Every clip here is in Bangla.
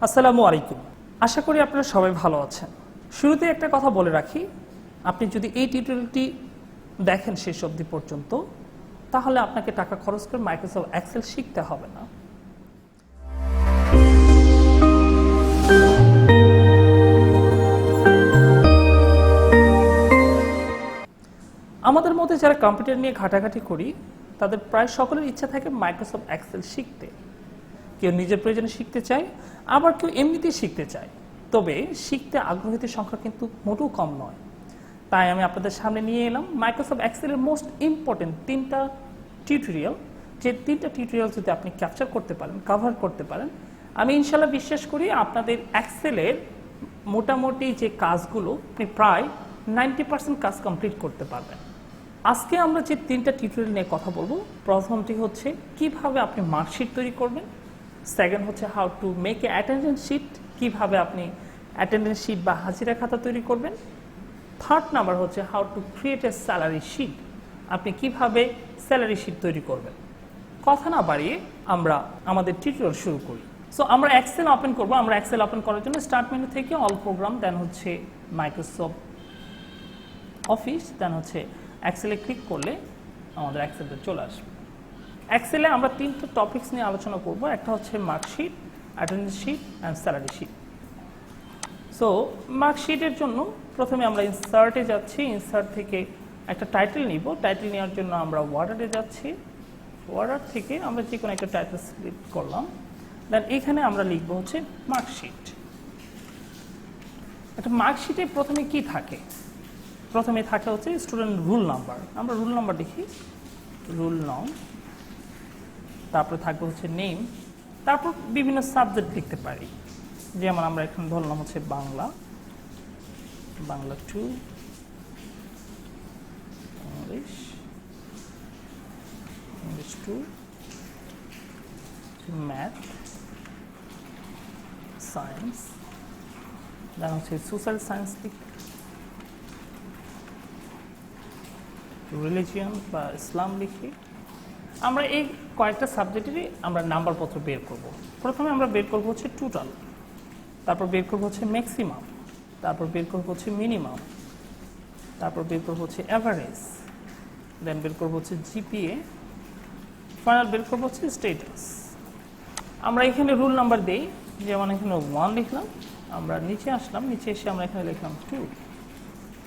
আসসালামু আলাইকুম। আশা করি আপনারা সবাই ভালো আছেন। শুরুতে একটা কথা বলে রাখি, আপনি যদি এই টিউটোরিয়ালটি দেখেন শেষ অবধি পর্যন্ত, তাহলে আপনাকে টাকা খরচ করে মাইক্রোসফট এক্সেল শিখতে হবে না। আমাদের মধ্যে যারা কম্পিউটার নিয়ে ঘাটাঘাটি করি, তাদের প্রায় সকলের ইচ্ছা থাকে মাইক্রোসফট এক্সেল শিখতে। কেউ নিজের প্রয়োজনে শিখতে চায়, আবার কেউ এমনিতেই শিখতে চায়। তবে শিখতে আগ্রহীদের সংখ্যা কিন্তু মোটেও কম নয়। তাই আমি আপনাদের সামনে নিয়ে এলাম মাইক্রোসফট এক্সেলের মোস্ট ইম্পর্টেন্ট 3টা টিউটোরিয়াল। যে 3টা টিউটোরিয়াল যদি আপনি ক্যাপচার করতে পারেন, কভার করতে পারেন, আমি ইনশাল্লাহ বিশ্বাস করি আপনাদের এক্সেলের মোটামুটি যে কাজগুলো আপনি প্রায় 90% কাজ কমপ্লিট করতে পারবেন। আজকে আমরা যে 3টা টিউটোরিয়াল নিয়ে কথা বলবো, প্রথমটি হচ্ছে কিভাবে আপনি মার্কশিট তৈরি করবেন, সেকেন্ড হচ্ছে how to make a attendance sheet, কীভাবে আপনি অ্যাটেন্ডেন্স শিট বা হাজিরা খাতা তৈরি করবেন, থার্ড নাম্বার হচ্ছে how to create a salary sheet, আপনি কিভাবে স্যালারি শিট তৈরি করবেন। কথা না বাড়িয়ে আমরা আমাদের টিউটোরিয়াল শুরু করি। সো আমরা এক্সেল ওপেন করব। আমরা এক্সেল ওপেন করার জন্য স্টার্ট মেনু থেকে অল প্রোগ্রাম, দেন হচ্ছে মাইক্রোসফট অফিস, দেন হচ্ছে এক্সেলে ক্লিক করলে আমাদের এক্সেলটা চলে আসবে। এক্সেলে আমরা 3টা টপিকস নিয়ে আলোচনা করব। একটা হচ্ছে marksheet, attendance sheet and salary sheet. So মার্কশিটের জন্য প্রথমে আমরা ইনসার্টে যাচ্ছি। ইনসার্ট থেকে একটা টাইটেল নিব। টাইটেল নেওয়ার জন্য আমরা ওয়ার্ডারে যাচ্ছি। ওয়ার্ডার থেকে আমরা যে কোনো একটা টাইটেল সিলেক্ট করলাম। দেন এখানে আমরা লিখব হচ্ছে মার্কশিট। একটা মার্কশিটে প্রথমে কি থাকে? প্রথমে থাকে হচ্ছে স্টুডেন্ট রুল নাম্বার। আমরা রুল নাম্বার লিখি, রুল নং। তারপরে থাকবে হচ্ছে নেম। তারপর বিভিন্ন সাবজেক্ট লিখতে পারি, যেমন আমরা এখানে ধরলাম হচ্ছে Bangla, Bangla 2, English, English 2, math, science, then হচ্ছে সোশ্যাল সায়েন্স লিখি, রিলিজিয়ন বা ইসলাম লিখি। আমরা এই কয়েকটা সাবজেক্টেরই আমরা নাম্বারপত্র বের করব। প্রথমে আমরা বের করব হচ্ছে টোটাল, তারপর বের করব হচ্ছে ম্যাক্সিমাম, তারপর বের করব হচ্ছে মিনিমাম, তারপর বের করব হচ্ছে অ্যাভারেজ, দেন বের করব হচ্ছে জিপিএ, ফাইনাল বের করব হচ্ছে স্ট্যাটাস। আমরা এখানে রুল নাম্বার দেই, যেমন এখানে 1 লিখলাম। আমরা নিচে আসলাম, নিচে এসে আমরা এখানে লিখলাম 2।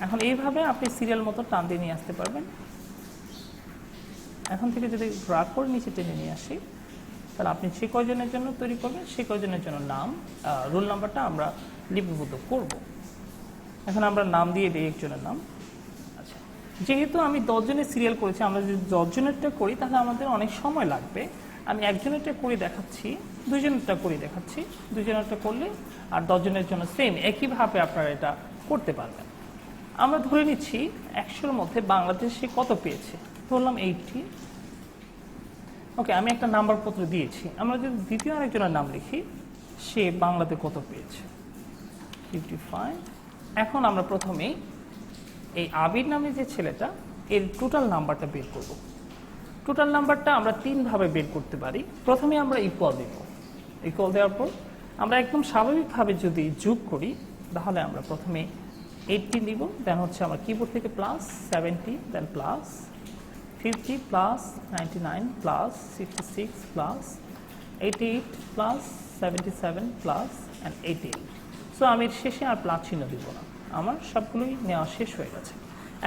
এখন এইভাবে আপনি সিরিয়াল মতো টান দিয়ে নিয়ে আসতে পারবেন। এখন থেকে যদি ড্রাগ করে নিচে টেনে নিয়ে আসি, তাহলে আপনি সে কয়জনের জন্য তৈরি করবেন, সে কয়জনের জন্য নাম, রোল নাম্বারটা আমরা লিপিবদ্ধ করব। এখন আমরা নাম দিয়ে দিই একজনের নাম। আচ্ছা, যেহেতু আমি 10 জনের সিরিয়াল করেছি, আমরা যদি 10 জনেরটা করি তাহলে আমাদের অনেক সময় লাগবে। আমি একজনেরটা করে দেখাচ্ছি, 2 জনেরটা করে দেখাচ্ছি। 2 জনেরটা করলে আর 10 জনের জন্য সেম একইভাবে আপনারা এটা করতে পারবেন। আমরা ধরে নিচ্ছি 100-এর মধ্যে বাংলাদেশে কত পেয়েছে, ধরলাম 80। ওকে, আমি একটা নাম্বার পত্র দিয়েছি। আমরা যদি দ্বিতীয় আরেকজনের নাম লিখি, সে বাংলাতে কত পেয়েছে, 55। এখন আমরা প্রথমেই এই আবির নামে যে ছেলেটা, এর টোটাল নাম্বারটা বের করব। টোটাল নাম্বারটা আমরা 3 ভাবে বের করতে পারি। প্রথমে আমরা ইকুয়াল দেব। ইকুয়াল দেওয়ার পর আমরা একদম স্বাভাবিকভাবে যদি যোগ করি, তাহলে আমরা প্রথমে 80 দিব, দেন হচ্ছে আমার কিবোর্ড থেকে plus 70, then plus 50 plus 99 plus 66 plus 88 plus 77 plus and 88। So আমি শেষে আর প্লাস চিহ্ন দিব না, আমার সবগুলোই নেওয়া শেষ হয়ে গেছে।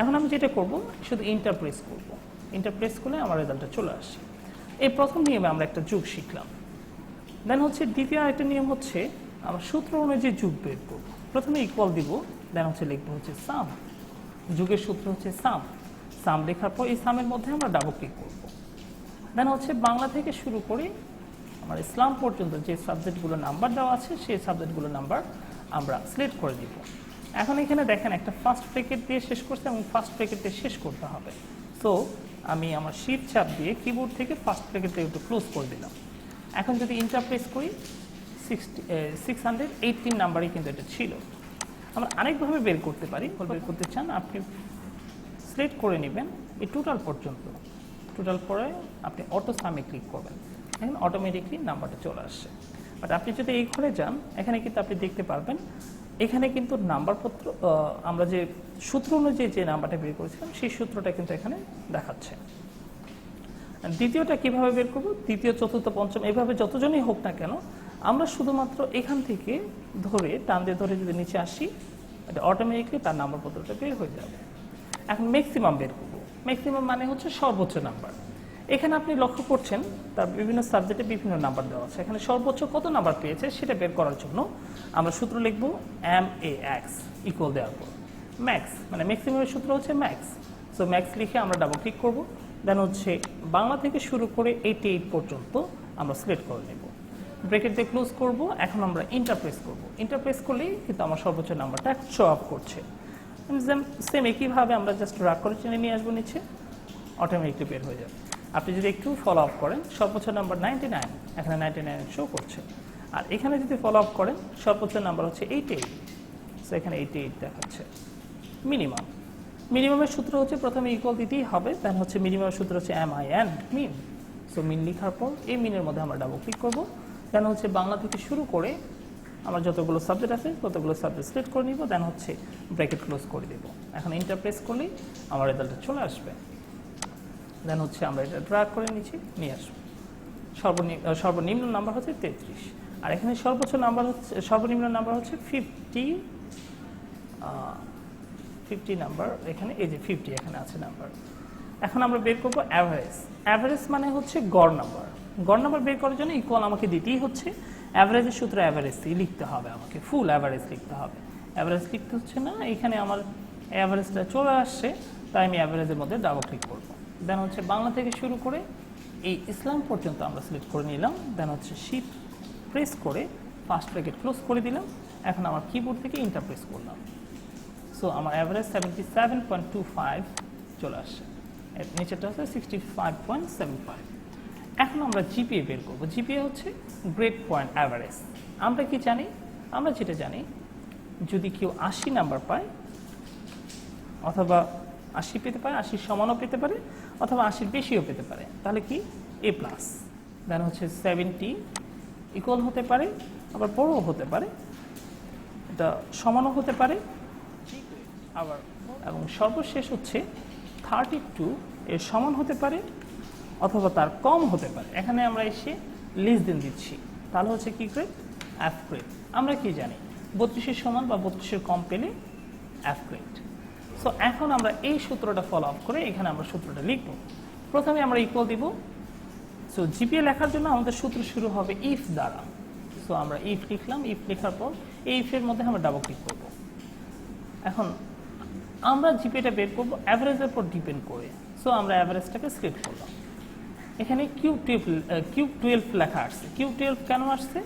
এখন আমি যেটা করব, শুধু ইন্টার প্রেস করব। ইন্টার প্রেস করলে আমার রেজাল্টটা চলে আসে। এই প্রথম নিয়মে আমরা একটা যোগ শিখলাম। দেন হচ্ছে দ্বিতীয় আরেকটা নিয়ম হচ্ছে আমরা সূত্র অনুযায়ী যোগ বের করব। প্রথমে ইকুয়াল দিব, দেন হচ্ছে লিখবো হচ্ছে সাম। যোগের সূত্র হচ্ছে সাম। সাম লেখার পর এই সামের মধ্যে আমরা ডাবল ক্লিক করব। দেন হচ্ছে বাংলা থেকে শুরু করে আমার ইসলাম পর্যন্ত যে সাবজেক্টগুলো নাম্বার দেওয়া আছে, সেই সাবজেক্টগুলো নাম্বার আমরা সিলেক্ট করে দিব। এখন এখানে দেখেন একটা ফার্স্ট ব্র্যাকেট দিয়ে শেষ করছে এবং ফার্স্ট ব্র্যাকেট দিয়ে শেষ করতে হবে। সো আমি আমার শিফট চাপ দিয়ে কিবোর্ড থেকে ফার্স্ট ব্র্যাকেট দিয়ে একটু ক্লোজ করে দিলাম। এখন যদি ইন্টার প্রেস করি, 618 নাম্বারই কিন্তু এটা ছিল। আমরা আরেকভাবে বের করতে পারি। বের করতে চান, আপনি সিলেক্ট করে নেবেন এই টোটাল পর্যন্ত। টোটাল পরে আপনি অটো সামে ক্লিক করবেন, এখন অটোমেটিকলি নাম্বারটা চলে আসছে। বাট আপনি যদি এই ঘরে যান, এখানে কিন্তু আপনি দেখতে পারবেন এখানে কিন্তু নাম্বারপত্র আমরা যে সূত্র অনুযায়ী যে নাম্বারটা বের করেছিলাম সেই সূত্রটা কিন্তু এখানে দেখাচ্ছে। দ্বিতীয়টা কিভাবে বের করব? দ্বিতীয়, চতুর্থ, পঞ্চম এভাবে যতজনই হোক না কেন, আমরা শুধুমাত্র এখান থেকে ধরে টান দিয়ে ধরে যদি নিচে আসি, এটা অটোমেটিকলি তার নাম্বারপত্রটা বের হয়ে যাবে। এখন ম্যাক্সিমাম বের করব। ম্যাক্সিমাম মানে হচ্ছে সর্বোচ্চ নাম্বার। এখানে আপনি লক্ষ্য করছেন তার বিভিন্ন সাবজেক্টে বিভিন্ন নাম্বার দেওয়া আছে। এখানে সর্বোচ্চ কত নাম্বার পেয়েছে সেটা বের করার জন্য আমরা সূত্র লিখব MAX ইকুয়াল দেওয়ার পর ম্যাক্স, মানে ম্যাক্সিমামের সূত্র হচ্ছে ম্যাক্স। সো ম্যাক্স লিখে আমরা ডাবল ক্লিক করব। দেন হচ্ছে বাংলা থেকে শুরু করে 88 পর্যন্ত আমরা সিলেক্ট করে নেব। ব্রেকেট দিয়ে ক্লোজ করব। এখন আমরা ইন্টারপ্রেস করব। ইন্টারপ্রেস করলেই কিন্তু আমার সর্বোচ্চ নাম্বারটা শো আপ করছে। সেম একইভাবে আমরা জাস্ট ড্র্যাগ করে টেনে নিয়ে আসবো নিচে, অটোমেটিকলি বের হয়ে যাবে। আপনি যদি একটু ফলো আপ করেন, সর্বোচ্চ নাম্বার 99, এখানে 99 শো করছে। আর এখানে যদি ফলো আপ করেন, সর্বোচ্চ নাম্বার হচ্ছে 88, সো এখানে 88 দেখাচ্ছে। মিনিমাম, মিনিমামের সূত্র হচ্ছে প্রথমে ইকুয়াল দিতেই হবে। দেন হচ্ছে মিনিমামের সূত্র হচ্ছে MIN, মিন। সো মিন লেখার পর এই মিনের মধ্যে আমরা ডাবল ক্লিক করব। দেন হচ্ছে বাংলা থেকে শুরু করে আমার যতগুলো সাবজেক্ট আছে ততগুলো সাবজেক্ট সিলেক্ট করে নিব। দেন হচ্ছে ব্র্যাকেট ক্লোজ করে দেব। এখন ইন্টারপ্রেস করলেই আমার রেজাল্টটা চলে আসবে। দেন হচ্ছে আমরা এটা ড্র্যাগ করে নিয়ে আসবো। সর্বনিম্ন নাম্বার হচ্ছে 33, আর এখানে সর্বোচ্চ নাম্বার হচ্ছে, সর্বনিম্ন নাম্বার হচ্ছে 50 নাম্বার। এখানে এই যে 50 এখানে আছে নাম্বার। এখন আমরা বের করবো অ্যাভারেজ। অ্যাভারেজ মানে হচ্ছে গড় নাম্বার। গড় নাম্বার বের করার জন্য ইকুয়াল আমাকে দিতেই হচ্ছে অ্যাভারেজের সূত্র অ্যাভারেজ লিখতে হবে, আমাকে ফুল অ্যাভারেজ লিখতে হবে। অ্যাভারেজ লিখতে হচ্ছে না, এখানে আমার অ্যাভারেজটা চলে আসছে, তাই আমি অ্যাভারেজের মধ্যে ডাবল ক্লিক করবো। দেন হচ্ছে বাংলা থেকে শুরু করে এই ইসলাম পর্যন্ত আমরা সিলেক্ট করে নিলাম। দেন হচ্ছে শিফট প্রেস করে ফার্স্ট ব্র্যাকেট ক্লোজ করে দিলাম। এখন আমার কিবোর্ড থেকে ইন্টারপ্রেস করলাম। সো আমার অ্যাভারেজ 77.25 চলে আসছে, নিচেরটা হচ্ছে 65.75। এখন আমরা জিপিএ বের করবো। জিপিএ হচ্ছে গ্রেড পয়েন্ট অ্যাভারেজ। আমরা কি জানি? আমরা যেটা জানি, যদি কেউ 80 নাম্বার পায়, অথবা 80 পেতে পারে, 80 সমানও পেতে পারে, অথবা 80 বেশিও পেতে পারে, তাহলে কি A+। দেন হচ্ছে 70 ইকুয়াল হতে পারে, আবার বড়ও হতে পারে, এটা সমানও হতে পারে আবার, এবং সর্বশেষ হচ্ছে 32 এর সমান হতে পারে অথবা তার কম হতে পারে। এখানে আমরা এসে লিস্ট দিন দিচ্ছি, তাহলে হচ্ছে কি গ্রেড? F grade. আমরা কি জানি? 32 এর সমান বা 32 এর কম পেলে F গ্রেড। সো এখন আমরা এই সূত্রটা ফলো আপ করে এখানে আমরা সূত্রটা লিখব। প্রথমে আমরা ইকুয়াল দিব। সো জিপিএ লেখার জন্য আমাদের সূত্র শুরু হবে ইফ দ্বারা। সো আমরা ইফ লিখলাম। ইফ লেখার পর এই ইফের মধ্যে আমরা ডাবল ক্লিক করব। এখন আমরা জিপিএটা বের করব অ্যাভারেজের উপর ডিপেন্ড করে। সো আমরা অ্যাভারেজটাকে সিলেক্ট করলাম। এখানে Q12 লেখা আসছে। Q12 কেন আসছে?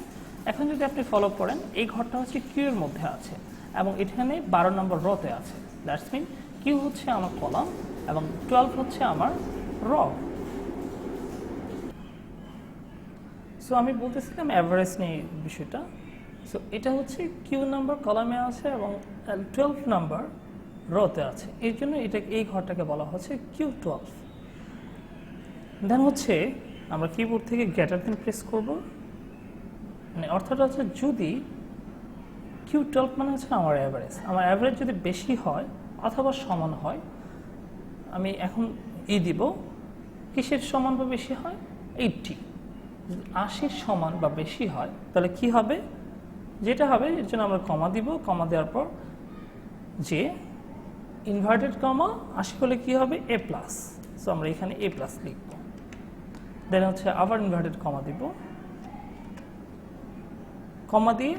এখন যদি আপনি ফলো করেন, এই ঘরটা হচ্ছে কিউ এর মধ্যে আছে এবং এখানে 12 নম্বর রতে আছে। দ্যাটস মিন কিউ হচ্ছে আমার কলাম এবং 12 হচ্ছে আমার র। সো আমি বলতেছিলাম অ্যাভারেজ নিয়ে বিষয়টা। সো এটা হচ্ছে কিউ নাম্বার কলামে আছে এবং 12 নাম্বার রতে আছে, এর জন্য এই ঘরটাকে বলা হচ্ছে Q12। দেন হচ্ছে আমরা কিবোর্ড থেকে গ্রেটার দেন প্রেস করব। মানে অর্থটা হচ্ছে যদি Q12 মানে হচ্ছে আমার অ্যাভারেজ, আমার অ্যাভারেজ যদি বেশি হয় অথবা সমান হয়, আমি এখন দিব কিসের সমান বা বেশি হয়? 80। যদি 80 সমান বা বেশি হয় তাহলে কি হবে? যেটা হবে এর জন্য আমরা কমা দিব। কমা দেওয়ার পর যে ইনভার্টেড কমা 80 হলে কি হবে? A+। সো আমরা এখানে A+ লিখব। দেন হচ্ছে আবার ইনভার্টেড কমা দিব। কমা দিয়ে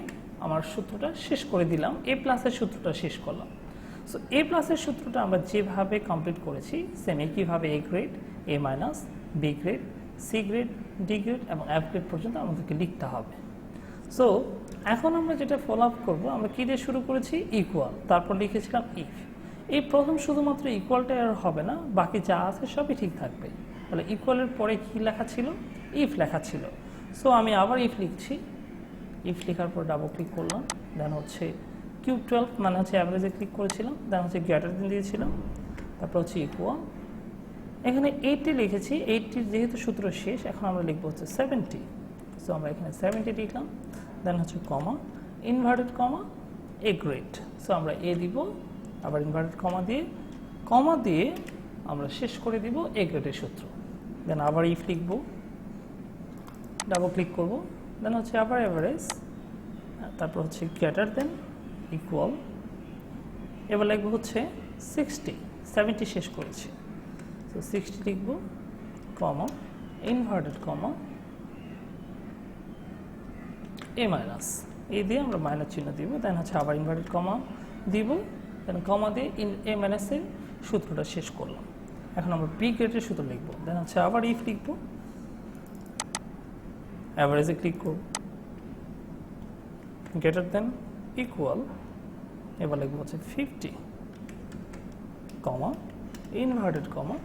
আমার সূত্রটা শেষ করে দিলাম। A+ এর সূত্রটা শেষ করলাম। সো A+ এর সূত্রটা আমরা যেভাবে কমপ্লিট করেছি সেম একইভাবে A grade, A-, B grade, C grade, D grade এবং F গ্রেড পর্যন্ত আমাদেরকে লিখতে হবে। সো এখন আমরা যেটা ফলো আপ করবো, আমরা কী দিয়ে শুরু করেছি? ইকুয়াল, তারপর লিখেছিলাম ইফ। এই প্রথম শুধুমাত্র ইকুয়ালটা আর হবে না, বাকি যা আছে সবই ঠিক থাকবে। তাহলে ইকুয়ালের পরে কি লেখা ছিল? ইফ লেখা ছিল। সো আমি আবার ইফ লিখছি। ইফ লেখার পর ডাবল ক্লিক করলাম। দেন হচ্ছে Q12 মানে হচ্ছে অ্যাভারেজে ক্লিক করেছিলাম। দেন হচ্ছে গ্রেটার দেন দিয়েছিলাম। তারপর হচ্ছে ইকুয়াল। এখানে 80 লিখেছি। 80 যেহেতু সূত্র শেষ, এখন আমরা লিখবো হচ্ছে 70। সো আমরা এখানে 70 লিখলাম, দেন হচ্ছে comma, inverted comma, A grade. So আমরা এ দিব, আবার ইনভার্টেড কমা দিয়ে আমরা শেষ করে দিব এ গ্রেডের সূত্র। দেন আবার ইফ লিখব, ডাবল ক্লিক করব, দেন হচ্ছে আবার এভারেজ, তারপর হচ্ছে গ্রেটার দেন ইকুয়াল, এবার লিখব হচ্ছে 60, 70 শেষ করেছি, সো 60 লিখব, কমা, ইনভার্টেড কমা, এ মাইনাস, এ দিয়ে আমরা মাইনাস চিহ্ন দিব, দেন হচ্ছে আবার ইনভার্টেড কমা দিব, দেন কমা দিয়ে এ মাইনাসের সূত্রটা শেষ করলাম। এখন আমরা বি গ্রেডের সূত্র লিখব, দেন হচ্ছে আবার ইফ লিখব, অ্যাভারেজে ক্লিক করব, গ্রেটার দেন ইকুয়াল, এবার লিখব হচ্ছে 50, কমা, ইনভার্টেড কমা,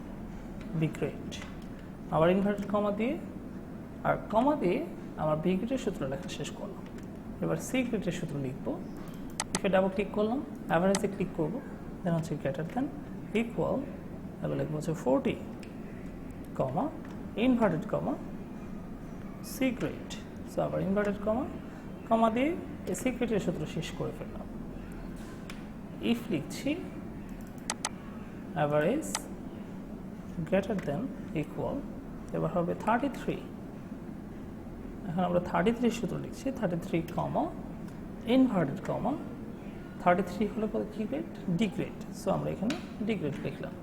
বি গ্রেড, আবার ইনভার্টেড কমা দিয়ে আর কমা দিয়ে আমার বি গ্রেডের সূত্র লেখা শেষ করলাম। এবার সি গ্রেডের সূত্র লিখব, ইফে ডাবল ক্লিক করলাম, অ্যাভারেজে ক্লিক করব, দেন হচ্ছে গ্রেটার দেন ইকুয়াল, এবার লিখব হচ্ছে 40, comma, inverted comma, C grade, so আবার ইনভার্টেড কমা, কমা দিয়ে এই সি গ্রেডের সূত্র শেষ করে ফেললাম। ইফ লিখছি, অ্যাভারেজ গ্রেটার দেন ইকুয়াল, এবার হবে 33, এখন আমরা 33 সূত্র লিখছি, 33 কমা, ইনভার্টেড কমা, 33 হলো কি গ্রেড, ডি গ্রেড, সো আমরা এখানে ডি গ্রেড লিখলাম,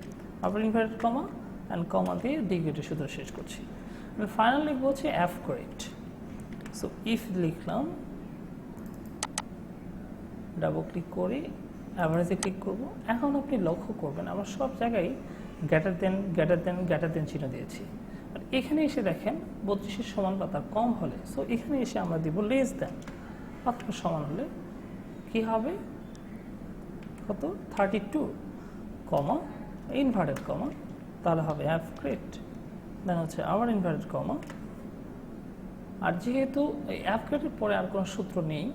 আবার ইনভার্টেড কমা অ্যান্ড কমা দিয়ে ডি গ্রেডের সূত্র শেষ করছি। ফাইনাল লিখব হচ্ছে এফ গ্রেড, সো ইফ লিখলাম, ডাবল ক্লিক করে অ্যাভারেজে ক্লিক করব। এখন আপনি লক্ষ্য করবেন আমরা সব জায়গায় greater than greater than greater than চিহ্ন দিয়েছি, আর এখানে এসে দেখেন 32 সমান বা তার কম হলে, সো এখানে এসে আমরা দিব লেস দেন অথবা সমান হলে কি হবে, কত, 32, কমা, ইনভার্টেড কমা, তাহলে হবে এফ গ্রেড, দেন হচ্ছে আবার ইনভার্টেড কমা, আর যেহেতু এই এফ গ্রেডের পরে আর কোনো সূত্র নেই,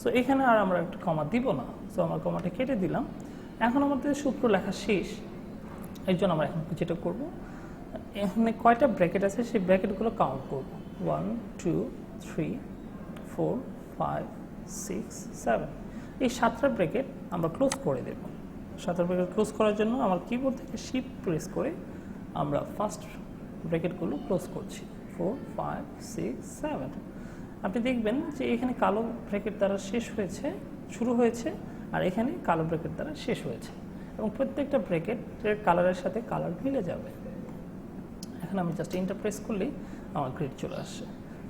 সো এখানে আর আমরা একটা কমা দিব না, সো আমরা কমাটা কেটে দিলাম। এখন আমাদের সূত্র লেখা শেষ, এর জন্য আমরা এখন যেটা করব, এখানে কয়টা ব্র্যাকেট আছে সেই ব্র্যাকেটগুলো কাউন্ট করব, 1 2 3 4 5 6 7, এই 7টা ব্র্যাকেট আমরা ক্লোজ করে দেব। 7টা ব্র্যাকেট ক্লোজ করার জন্য আমার কিবোর্ড থেকে শিফট প্রেস করে আমরা ফার্স্ট ব্র্যাকেটগুলো ক্লোজ করছি, 4 5 6 7। আপনি দেখবেন যে এখানে কালো ব্র্যাকেট দ্বারা শেষ হয়েছে, শুরু হয়েছে, আর এখানে কালো ব্র্যাকেট দ্বারা শেষ হয়েছে, এবং প্রত্যেকটা ব্র্যাকেটের কালারের সাথে কালার মিলে যাবে। এখন আমি জাস্ট এন্টার প্রেস করলেই আমার গ্রেড চলে আসছে।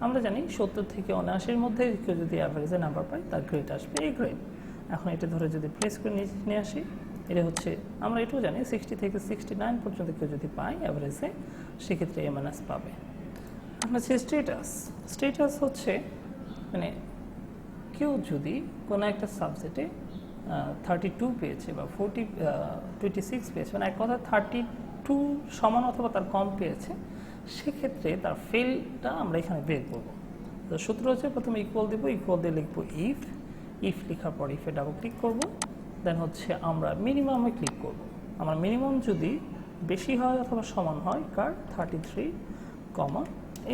আমরা জানি 70 থেকে 79-এর মধ্যে কেউ যদি অ্যাভারেজে নাম্বার পায় তার গ্রেড আসবে এই গ্রেড। এখন এটা ধরে যদি প্রেস করে নিয়ে আসি, এটা হচ্ছে, আমরা এটাও জানি 60 থেকে 69 পর্যন্ত কেউ যদি পায় অ্যাভারেজে, সেক্ষেত্রে এ মাইনাস পাবে। এখন হচ্ছে স্টেটাস হচ্ছে মানে কেউ যদি কোনো একটা সাবজেক্টে 32 পেয়েছে বা 26 পেয়েছে, মানে এক কথা 32 সমান অথবা তার কম পেয়েছে, সেক্ষেত্রে তার ফেলটা আমরা এখানে বের করবো। তো সূত্র হচ্ছে প্রথমে ইকুয়াল দিব, ইকুয়াল দিয়ে লিখবো ইফ লেখার পর ইফে ডাবল ক্লিক করবো, দেন হচ্ছে আমরা মিনিমামে ক্লিক করব। আমার মিনিমাম যদি বেশি হয় অথবা সমান হয় কার 33 কমা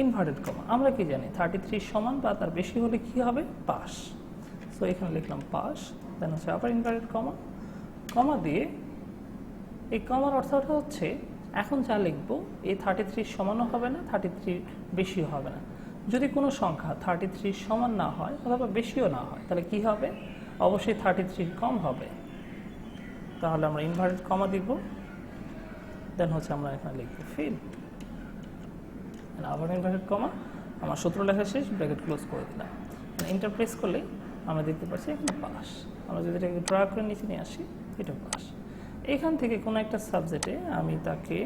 ইনভার্টেড কমা, আমরা কি জানি 33 সমান বা তার বেশি হলে কি হবে, পাস। সো এখানে লিখলাম পাস, দেন হচ্ছে আবার ইনভার্টেড কমা, কমা দিয়ে এই কমার অর্থটা হচ্ছে এখন যা লিখবো এই 33 সমানও হবে না, 33 বেশিও হবে না। যদি কোনো সংখ্যা 33 সমান না হয় অথবা বেশিও না হয়, তাহলে কি হবে, অবশ্যই 33 কম হবে। তাহলে আমরা ইনভার্টেড কমা দিব, দেন হচ্ছে আমরা এখানে লিখবো ফিল, আবার ইনভার্টেড কমা, আমার সূত্র লেখা শেষ, ব্র্যাকেট ক্লোজ করে দিলাম। এন্টার প্রেস করলে আমরা দেখতে পাচ্ছি এখানে পাস। আমরা যদি এটাকে ড্রা করে নিচে নিয়ে আসি, এটা পাস। এখান থেকে কোনো একটা সাবজেক্টে আমি তাকে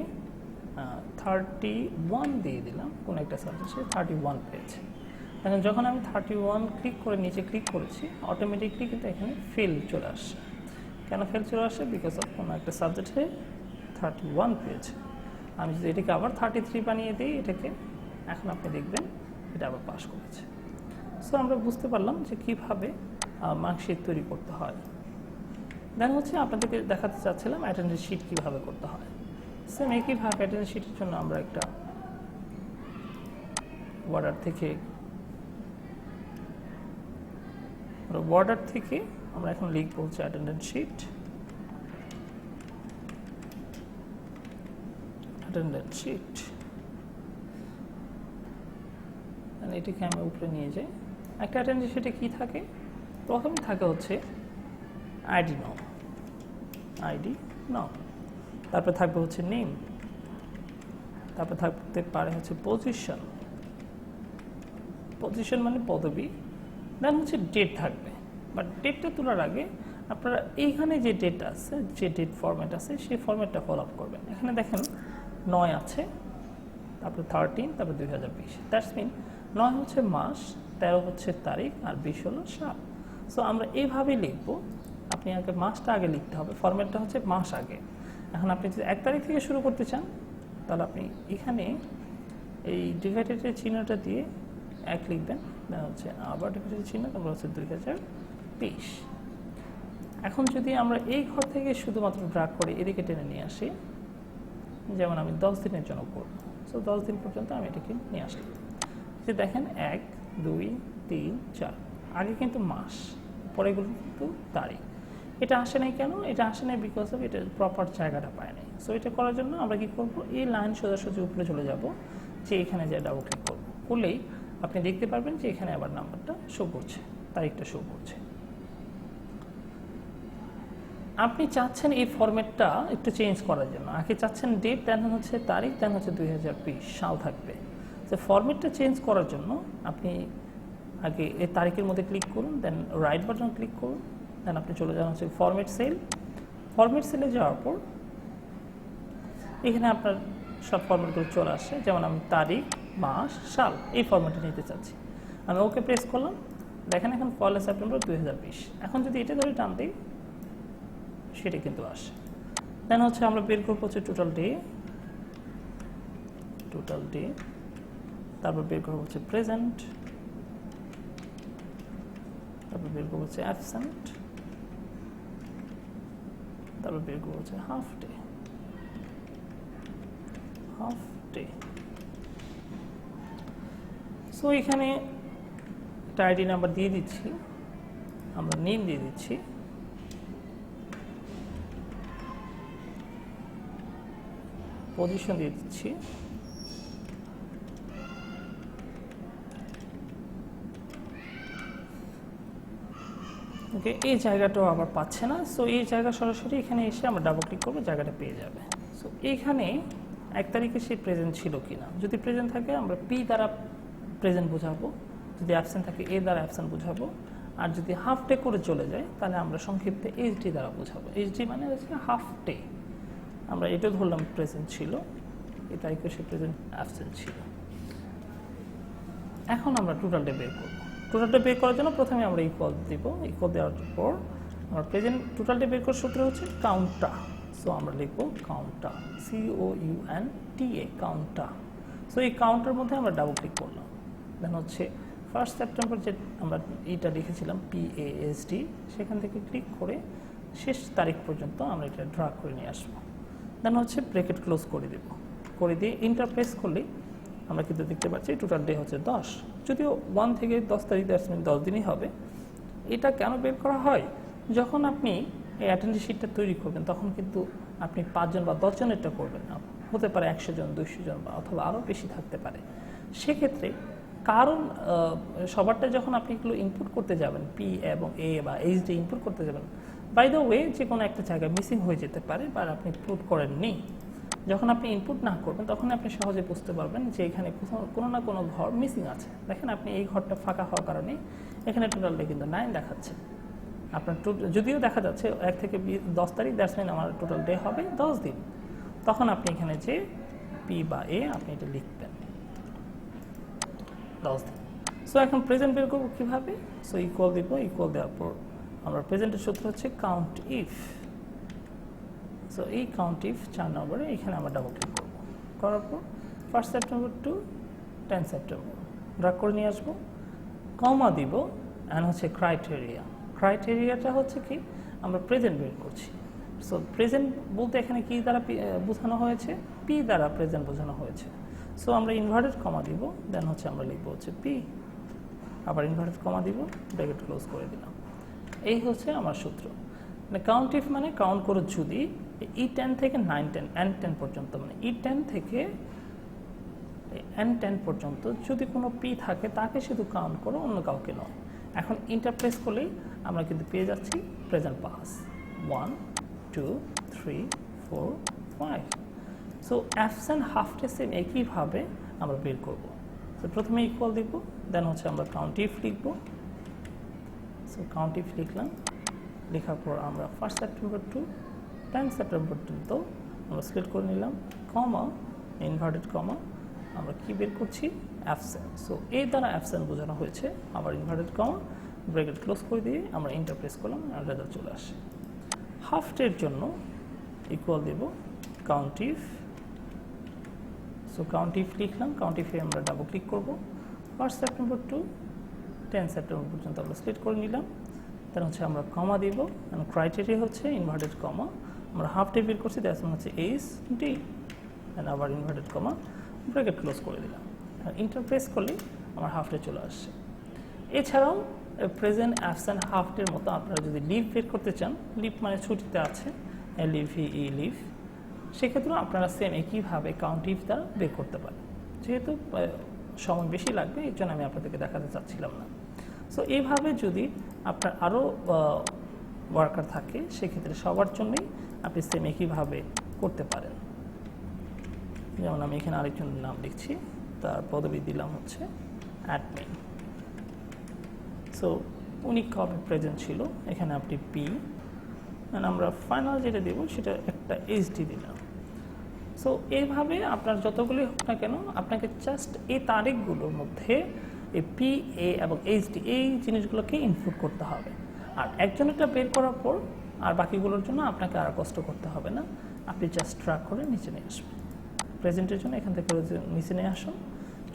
31 দিয়ে দিলাম, কোনো একটা সাবজেক্টে 31 পেয়েছে। এখন যখন আমি 31 ক্লিক করে নিচে ক্লিক করেছি, অটোমেটিকলি কিন্তু এখানে ফেল চলে আসছে। কেন ফেল চলে আসে, বিকজ অফ কোনো একটা সাবজেক্টে 31 পেয়েছে। আমি যদি এটাকে আবার 33 বানিয়ে দিই এটাকে, এখন আপনি দেখবেন এটা আবার পাস করেছে। সো আমরা বুঝতে পারলাম যে কীভাবে মার্কশিট তৈরি করতে হয়। দেন হচ্ছে আপনাদেরকে দেখাতে চাচ্ছিলাম অ্যাটেন্ডেন্স শিট কীভাবে করতে হয়। সেম একইভাবে অ্যাটেন্ডেন্স শিটের জন্য আমরা একটা ওয়ার্ডার থেকে বর্ডার থেকে আমরা এখন লিখব হচ্ছে অ্যাটেন্ডেন্স শিট, অ্যাটেন্ডেন্স শিট, এটাকে আমি উপরে নিয়ে যাই। একটা অ্যাটেন্ডেন্স শিটে কি থাকে? প্রথমে থাকে হচ্ছে আইডি নাম, আইডি নাম, তারপরে থাকবে হচ্ছে নেম, তারপরে থাকতে পারে হচ্ছে পজিশন, পজিশন মানে পদবি, দেন হচ্ছে ডেট থাকবে। বাট ডেটটা তোলার আগে আপনারা এইখানে যে ডেট আছে, যে ডেট ফরম্যাট আছে, সেই ফরম্যাটটা ফলো আপ করবেন। এখানে দেখেন 9 আছে, তারপরে 13, তারপরে 2020। দ্যাটস মিন 9 হচ্ছে মাস, 13 হচ্ছে তারিখ, আর 20 হলো সাল। সো আমরা এইভাবেই লিখব। আপনি আগে মাসটা আগে লিখতে হবে, ফরম্যাটটা হচ্ছে মাস আগে। এখন আপনি যদি 1 তারিখ থেকে শুরু করতে চান, তাহলে আপনি এখানে এই ডিভাইডেডের চিহ্নটা দিয়ে 1 লিখবেন, দেন হচ্ছে আবার ডিভাইডেডের চিহ্ন, তারপর হচ্ছে 2020। এখন যদি আমরা এই ঘর থেকে শুধুমাত্র ড্রাগ করে এদিকে টেনে নিয়ে আসি, যেমন আমি 10 দিনের জন্য করব, সো 10 দিন পর্যন্ত আমি এটাকে নিয়ে আসি। যে দেখেন 1, 2, 3, 4, আগে কিন্তু মাস, পরেগুলো কিন্তু তারিখ। এটা আসে নাই কেন? এটা আসে নাই বিকজ অফ এটা প্রপার জায়গাটা পায় নাই। সো এটা করার জন্য আমরা কি করব? এই লাইন সোজাসুজি উপরে চলে যাব, যে এখানে যে ডাবল ক্লিক করব, করলেই আপনি দেখতে পারবেন যে এখানে আবার নাম্বারটা শো করছে, তারিখটা শো করছে। আপনি চাচ্ছেন এই ফরম্যাটটা একটু চেঞ্জ করার জন্য, আগে চাচ্ছেন ডেট, দেন হচ্ছে তারিখ, দেন হচ্ছে 2020 সাল থাকবে। তো ফরম্যাটটা চেঞ্জ করার জন্য আপনি আগে এই তারিখের মধ্যে ক্লিক করুন, দেন রাইট বাটন ক্লিক করুন, দেন আপনি চলে যান হচ্ছে ফরম্যাট সেল। ফরম্যাট সেলে যাওয়ার পর এখানে আপনার সব ফরম্যাটগুলো চলে আসে, যেমন আমি তারিখ, মাস, সাল এই ফরম্যাটে নিতে চাচ্ছি। আমি ওকে প্রেস করলাম, দেখেন এখন 1 সেপ্টেম্বর 2020। এখন যদি এটা ধরে টান দিই, সেটা কিন্তু আসে। দেন হচ্ছে আমরা বের করবো হচ্ছে টোটাল ডে, টোটাল ডে, তারপর বের করবো হচ্ছে প্রেজেন্ট, তারপর বের করবো হচ্ছে অ্যাবসেন্ট, তারপর বের করবো হচ্ছে half day, half day. So এখানে একটা আইডি নাম্বার দিয়ে দিচ্ছি, আমরা নেম দিয়ে দিচ্ছি, পজিশন দিয়ে দিচ্ছি, ওকে। এই জায়গাটাও আবার পাচ্ছে না, সো এই জায়গা সরাসরি এখানে এসে আমরা ডাবল ক্লিক করবো, জায়গাটা পেয়ে যাবে। সো এইখানে 1 তারিখে সে প্রেজেন্ট ছিল কিনা, যদি প্রেজেন্ট থাকে আমরা পি দ্বারা প্রেজেন্ট বোঝাবো, যদি অ্যাবসেন্ট থাকে এ দ্বারা অ্যাবসেন্ট বোঝাবো, আর যদি হাফ ডে করে চলে যায় তাহলে আমরা সংক্ষিপ্তে এইচডি দ্বারা বোঝাবো। এইচডি মানে হচ্ছে হাফ ডে। আমরা এটাও ধরলাম প্রেজেন্ট ছিল, এই তারিখে সে প্রেজেন্ট অ্যাবসেন্ট ছিল। এখন আমরা টোটাল ডে বের করব। টোটাল ডে বের করার জন্য প্রথমে আমরা ইকুয়াল দিব, ইকুয়াল দেওয়ার পর আমরা প্রেজেন্ট টোটাল ডে বের করার সূত্র হচ্ছে কাউন্টা। সো আমরা লিখবো কাউন্টা, COUNTA, কাউন্টা। সো এই কাউন্টার মধ্যে আমরা ডাবল ক্লিক করলাম, দেন হচ্ছে 1 সেপ্টেম্বর যে আমরা এইটা লিখেছিলাম PASD, সেখান থেকে ক্লিক করে শেষ তারিখ পর্যন্ত আমরা এটা ড্রাগ করে নিয়ে আসবো। দেন হচ্ছে ব্রেকেট ক্লোজ করে দেব, করে দিয়ে ইন্টারপ্রেস করলেই আমরা কিন্তু দেখতে পাচ্ছি টোটাল ডে হচ্ছে 10। যদিও 1 থেকে 10 তারিখ, দ্যাটস মিন 10 দিনই হবে। এটা কেন বের করা হয়? যখন আপনি এই অ্যাটেন্ডেন্স শিটটা তৈরি করবেন, তখন কিন্তু আপনি 5 জন বা 10 জনেরটা করবেন না, হতে পারে 100 জন, 200 জন, বা অথবা আরও বেশি থাকতে পারে। সেক্ষেত্রে কারণ সবারটা যখন আপনি এগুলো ইনপুট করতে যাবেন, পি এবং এ বা এইচডি ইনপুট করতে যাবেন, বাই দ্য ওয়ে যে কোনো একটা জায়গায় মিসিং হয়ে যেতে পারে বা আপনি পুট করেননি। যখন আপনি ইনপুট না করবেন তখন আপনি সহজে বুঝতে পারবেন যে এখানে কোনো না কোনো ঘর মিসিং আছে। দেখেন আপনি এই ঘরটা ফাঁকা হওয়ার কারণে এখানে টোটালটা কিন্তু 9 দেখাচ্ছে। আপনার যদিও দেখা যাচ্ছে 1 থেকে 10 তারিখ, দ্যাটস মিন আমার টোটাল ডে হবে 10 দিন। তখন আপনি এখানে যে পি বা এ আপনি এটা লিখবেন 10 দিন। সো এখন প্রেজেন্ট বের করবো কীভাবে? সো ইকুয়াল দিব, ইকুয়াল দেওয়ার পর আমরা প্রেজেন্টের সূত্র হচ্ছে কাউন্ট ইফ। সো এই কাউন্ট ইফ 4 নম্বরে এখানে আমরা ডাবল ক্লিক করবো, করার পর 1 সেপ্টেম্বর টু 10 সেপ্টেম্বর ড্রাগ করে নিয়ে আসবো, কমা দিব, অ্যান্ড হচ্ছে ক্রাইটেরিয়া। ক্রাইটেরিয়াটা হচ্ছে কি, আমরা প্রেজেন্ট বের করছি। সো প্রেজেন্ট বলতে এখানে কি দ্বারা বোঝানো হয়েছে? পি দ্বারা প্রেজেন্ট বোঝানো হয়েছে। সো আমরা ইনভার্টেড কমা দিব, দেন হচ্ছে আমরা লিখবো হচ্ছে পি, আবার ইনভার্টেড কমা দিব, ব্র্যাকেট ক্লোজ করে দিলাম। এই হচ্ছে আমার সূত্র। মানে কাউন্ট ইফ মানে কাউন্ট করো যদি E10 থেকে 910 N10 পর্যন্ত, মানে E10 থেকে N10 পর্যন্ত যদি কোনো পি থাকে তাকে শুধু কাউন্ট করো, অন্য কাউকে নয়। এখন ইন্টারপ্রেস করলেই আমরা কিন্তু পেয়ে যাচ্ছি প্রেজেন্ট পাস 1 2 3 4 5। সো অ্যাবসেন্ট হাফটে সেম একইভাবে আমরা বের করব। তো প্রথমে ইকুয়াল দিব, দেন হচ্ছে আমরা কাউন্ট ইফ লিখব। সো কাউন্ট ইফ লিখলাম, লেখার পর আমরা 1 সেপ্টেম্বর টু 10 সেপ্টেম্বর পর্যন্ত আমরা সিলেক্ট করে নিলাম, কমা ইনভার্টেড কমা আমরা কি বের করছি অ্যাবসেন্ট। সো এই দ্বারা অ্যাবসেন্ট বোঝানো হয়েছে। আবার ইনভার্টেড কমা ব্র্যাকেট ক্লোজ করে দিয়ে আমরা ইন্টার প্রেস করলাম আর রেজাল্ট চলে আসে। হাফ ডের জন্য ইকুয়াল দেব count if. So count if লিখলাম, কাউন্ট ইফে আমরা ডাবল ক্লিক করব, 1 সেপ্টেম্বর টু 10 সেপ্টেম্বর পর্যন্ত আমরা সিলেক্ট করে নিলাম। তার হচ্ছে আমরা কমা দিব, এবং ক্রাইটেরিয়া হচ্ছে ইনভার্টেড কমা। আমরা হাফ ডে বের করছি, দ্যাটস হচ্ছে এইচ ডি, অ্যান্ড আবার ইনভার্টেড কমা ব্র্যাকেট ক্লোজ করে দিলাম। আর ইন্টার প্রেস করলে আমার হাফ ডে চলে আসছে। এছাড়াও প্রেজেন্ট অ্যাবসেন্ট হাফ ডের মতো আপনারা যদি লিভ বের করতে চান, লিভ মানে ছুটিতে আছে, LEVE লিভ, সেক্ষেত্রেও আপনারা সেম একইভাবে কাউন্ট ইফ দ্বারা বের করতে পারেন। যেহেতু সময় বেশি লাগবে এই জন্য আমি আপনাদেরকে দেখাতে চাচ্ছিলাম না। সো এইভাবে যদি আপনার আরও ওয়ার্কার থাকে সেক্ষেত্রে সবার জন্যই আপনি সেম একইভাবে করতে পারেন। যেমন আমি এখানে আরেকজনের নাম লিখছি, তার পদবি দিলাম হচ্ছে অ্যাডমিন। সো উনি কবে প্রেজেন্ট ছিল, এখানে আপনি পি, আমরা ফাইনাল যেটা দেব সেটা একটা এইচডি দিলাম। সো এইভাবে আপনার যতগুলি হোক না কেন আপনাকে জাস্ট এই তারিখগুলোর মধ্যে এই পি, এ এবং এইচডি এই জিনিসগুলোকে ইনপুট করতে হবে। আর একজনেরটা বের করার পর আর বাকিগুলোর জন্য আপনাকে আর কষ্ট করতে হবে না, আপনি জাস্ট ট্র্যাক করে নিচে নিয়ে আসবেন। প্রেজেন্টের জন্য এখান থেকে নিচে নিয়ে আসুন,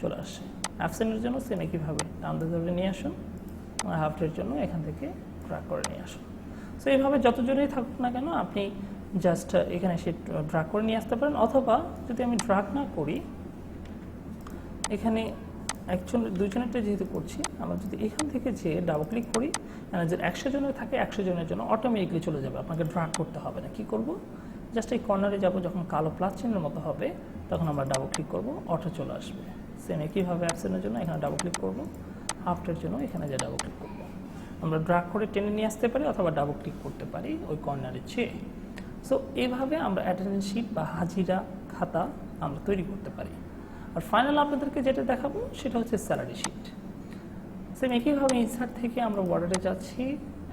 চলে আসে। অ্যাবসেন্টের জন্য সেম একইভাবে টান ধরে নিয়ে আসুন, আর হাফ ডের জন্য এখান থেকে ট্র্যাক করে নিয়ে আসুন। সো এইভাবে যতজনেই থাকুক না কেন আপনি জাস্ট এখানে এসে ড্রাগ করে নিয়ে আসতে পারেন, অথবা যদি আমি ড্রাগ না করি, এখানে একজন দুজনেরটা যেহেতু করছি, আমরা যদি এখান থেকে যে ডাবল ক্লিক করি, যে 100 জনের থাকে 100 জনের জন্য অটোমেটিকলি চলে যাবে, আপনাকে ড্রাগ করতে হবে না। কি করব, জাস্ট এই কর্নারে যাব, যখন কালো প্লাস চিহ্নের মতো হবে তখন আমরা ডাবল ক্লিক করব, অটো চলে আসবে। সেম একইভাবে অ্যাবসেন্টের জন্য এখানে ডাবল ক্লিক করব, হাফটের জন্য এখানে যে ডাবল ক্লিক করব। আমরা ড্রাগ করে টেনে নিয়ে আসতে পারি অথবা ডাবল ক্লিক করতে পারি ওই কর্নারে চেয়ে। সো এইভাবে আমরা অ্যাটেন্ডেন্স শিট বা হাজিরা খাতা আমরা তৈরি করতে পারি। আর ফাইনাল আপনাদেরকে যেটা দেখাবো সেটা হচ্ছে স্যালারি শিট। সেম একইভাবে ইনসার্ট থেকে আমরা ওয়ার্ডে যাচ্ছি,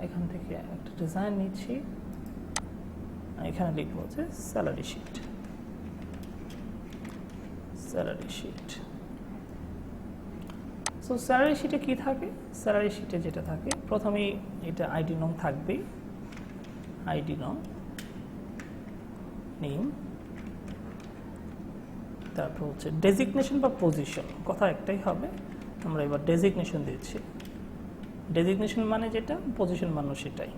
এখান থেকে একটা ডিজাইন নিচ্ছি, এখানে লিখবো হচ্ছে salary sheet. Salary sheet. So salary শিটে কী থাকে, স্যালারি শিটে যেটা থাকে প্রথমেই এটা আইডি নং থাকবেই, আইডি নং, নেম, তারপর হচ্ছে ডেজিগনেশন বা পজিশন, কথা একটাই হবে। আমরা এবার ডেজিগনেশন দিচ্ছি, ডেজিগনেশন মানে যেটা, পজিশন মানে সেটাই।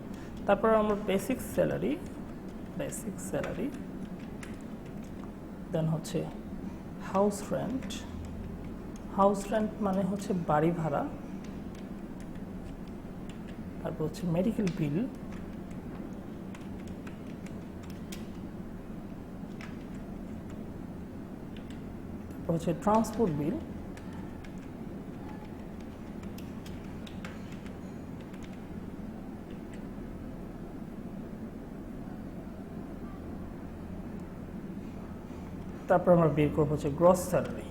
তারপর আমরা বেসিক স্যালারি, বেসিক স্যালারি, দেন হচ্ছে হাউস রেন্ট, হাউস রেন্ট মানে হচ্ছে বাড়ি ভাড়া, তারপর হচ্ছে মেডিকেল বিল, তারপর হচ্ছে ট্রান্সপোর্ট বিল, তারপর আমরা বের করবো হচ্ছে গ্রস স্যালারি,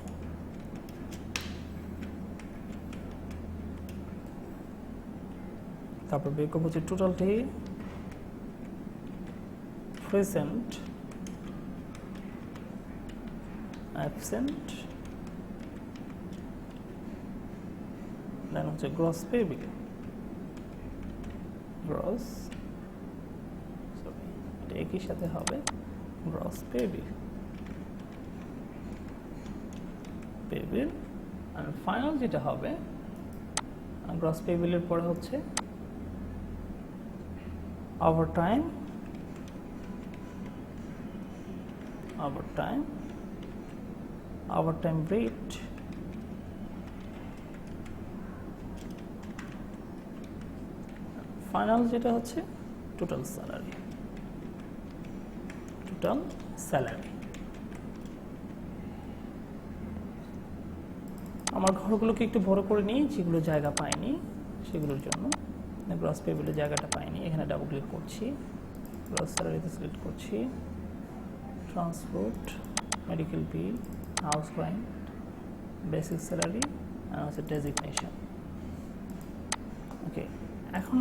তারপর বের করবো হচ্ছে total day, present, absent, then হচ্ছে gross pay bill, gross, sorry এটা একই সাথে হবে, gross pay bill, pay bill. আর ফাইনাল যেটা হবে গ্রস পে বিলের পরে হচ্ছে overtime, overtime, overtime rate, final যেটা হচ্ছে টোটাল স্যালারি। আমার ঘরগুলোকে একটু বড় করে নিই, যেগুলো জায়গা পায়নি সেগুলোর জন্য। গ্রস পেবলের জায়গাটা পাইনি, এখানে ডাবল ক্লিক করছি, গ্রস স্যালারিতে সিলেক্ট করছি, ট্রান্সপোর্ট, মেডিকেল বিল, হাউস রেন্ট, বেসিক স্যালারি আর হচ্ছে ডেজিগনেশন। ওকে, এখন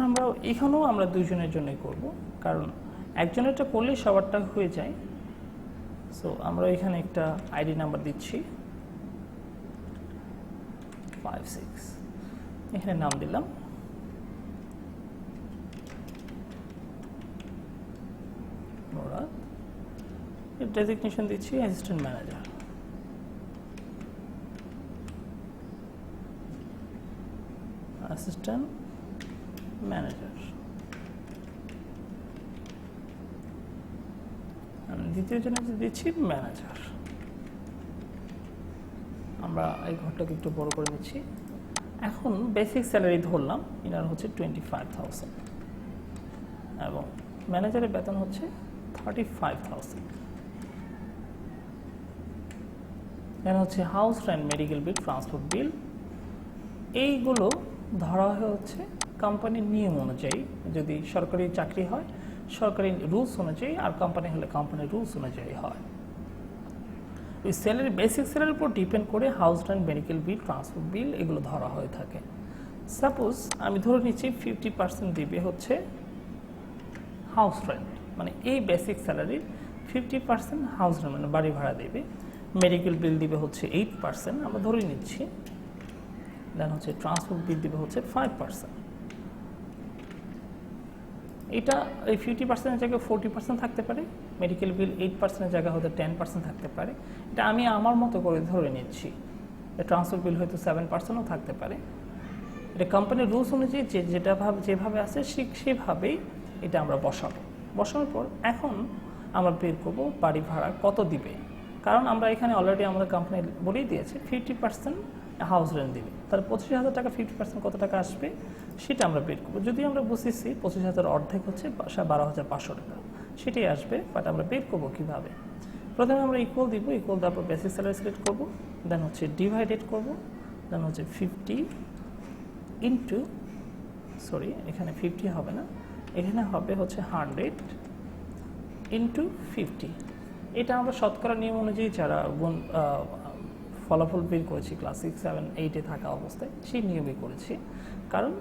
এখানেও আমরা দুইজনের জন্যই করব, কারণ একজনেরটা করলেই সবারটা হয়ে যায়। সো আমরা এখানে একটা আইডি নাম্বার দিচ্ছি 56, এখানে নাম দিলাম মুরাদ, ডেজিগনেশন দিচ্ছি অ্যাসিস্ট্যান্ট ম্যানেজার। দ্বিতীয় জনের দিচ্ছি ম্যানেজার। আমরা এই ঘরটাকে একটু বড় করে নিচ্ছি। এখন বেসিক স্যালারি ধরলাম, এনার হচ্ছে 25,000 এবং ম্যানেজারের বেতন হচ্ছে 35,000। দেন হচ্ছে house rent, medical bill, transport বিল, এইগুলো ধরা হচ্ছে কোম্পানির নিয়ম অনুযায়ী। যদি সরকারি চাকরি হয় সরকারি রুলস অনুযায়ী, আর কোম্পানি হলে কোম্পানির রুলস অনুযায়ী হয়। ওই স্যালারি, বেসিক স্যালারির উপর ডিপেন্ড করে house rent, medical bill, transport বিল এগুলো ধরা হয়ে থাকে। সাপোজ আমি ধরে নিচ্ছি 50% দিবে হচ্ছে হাউস রেন্ট, মানে এই বেসিক স্যালারির 50% হাউস রেন্ট মানে বাড়ি ভাড়া দেবে। মেডিকেল বিল দিবে হচ্ছে 8%, আমরা ধরে নিচ্ছি। দেন হচ্ছে ট্রান্সপোর্ট বিল দিবে হচ্ছে 5%। এটা এই 50%-এর জায়গায় 40% থাকতে পারে, মেডিকেল বিল 8%-এর জায়গায় হয়তো 10% থাকতে পারে। এটা আমি আমার মতো করে ধরে নিচ্ছি। ট্রান্সপোর্ট বিল হয়তো 7%-ও থাকতে পারে। এটা কোম্পানির রুলস অনুযায়ী যেভাবে আছে সেভাবেই এটা আমরা বসানোর পর এখন আমরা বের করবো বাড়ি ভাড়া কত দিবে। কারণ আমরা এখানে অলরেডি আমাদের কোম্পানি বলেই দিয়েছে 50% হাউস রেন্ট দিবে, তাহলে 25,000 টাকা 50% কত টাকা আসবে সেটা আমরা বের করবো। যদি আমরা বুঝেছি 25,000 অর্ধেক হচ্ছে 12,500 টাকা, সেটাই আসবে। বাট আমরা বের করবো কীভাবে? প্রথমে আমরা ইকুয়াল দিব, ইকুয়াল দেওয়ার পর বেসিক স্যালারি সিলেক্ট করবো, দেন হচ্ছে ডিভাইডেড করবো, দেন হচ্ছে 50 ইন্টু, সরি এখানে 50 হবে না, এখানে হবে হচ্ছে 100 ইন্টু 50। এটা আমরা শতকরা নিয়ম অনুযায়ী যারা ফলাফল বের করেছি ক্লাস 6, 7, 8-এ থাকা অবস্থায় সেই নিয়মই করেছি। কারণ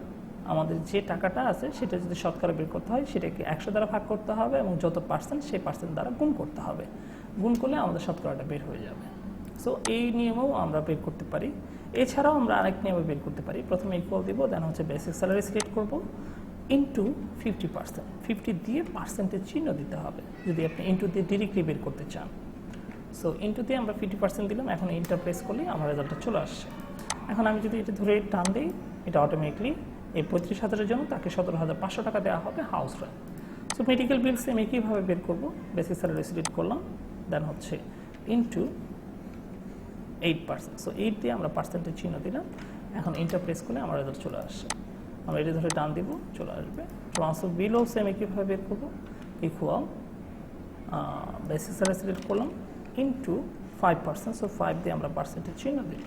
আমাদের যে টাকাটা আছে সেটা যদি শতকরা বের করতে হয় সেটাকে 100 দ্বারা ভাগ করতে হবে এবং যত পার্সেন্ট সেই পার্সেন্ট দ্বারা গুণ করতে হবে। গুণ করলে আমাদের শতকরাটা বের হয়ে যাবে। সো এই নিয়মেও আমরা বের করতে পারি। এছাড়াও আমরা আরেক নিয়মে বের করতে পারি। প্রথমে ইকুয়াল দিব, দেন হচ্ছে বেসিক স্যালারি সিলেক্ট করবো, ইন্টু 50%, 50 দিয়ে পার্সেন্টের চিহ্ন দিতে হবে যদি আপনি ইন্টু দিয়ে ডিরেক্টলি বের করতে চান। সো ইন্টু দিয়ে আমরা 50% দিলাম, এখন এন্টার প্রেস করলে আমার রেজাল্টটা চলে আসছে। এখন আমি যদি এটা ধরে টান দিই, এটা অটোমেটিকলি এই 35,000-এর জন্য তাকে 17,500 টাকা দেওয়া হবে হাউস রেন্ট। সো মেডিকেল বিল সেম একইভাবে বের করবো, বেসিক স্যালারি সিলেক্ট করলাম, দেন হচ্ছে ইন্টু 8%। সো 8 দিয়ে আমরা পার্সেন্টের চিহ্ন দিলাম, এখন এন্টার প্রেস করলে আমার রেজাল্ট চলে আসছে। আমরা এটা ধরে টান দিব, চলে আসবে। ট্রান্সপোর্ট বিলও সেম একইভাবে বের করবো, ইকুয়াল বেসিক স্যালারি সিলেক্ট করলাম ইন্টু 5%। সো 5 দিয়ে আমরা পার্সেন্টের চিহ্ন দিই,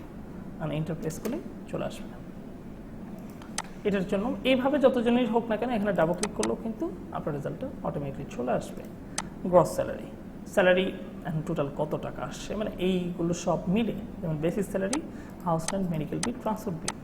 মানে এন্টার প্রেস করলে চলে আসবে। এটার জন্য এইভাবে যতজনই হোক না কেন এখানে ডাবল ক্লিক করলেও কিন্তু আপনার রেজাল্টটা অটোমেটিকলি চলে আসবে। গ্রস স্যালারি এখন টোটাল কত টাকা আসছে, মানে এইগুলো সব মিলে, যেমন basic salary, house rent, medical bill, transport bill.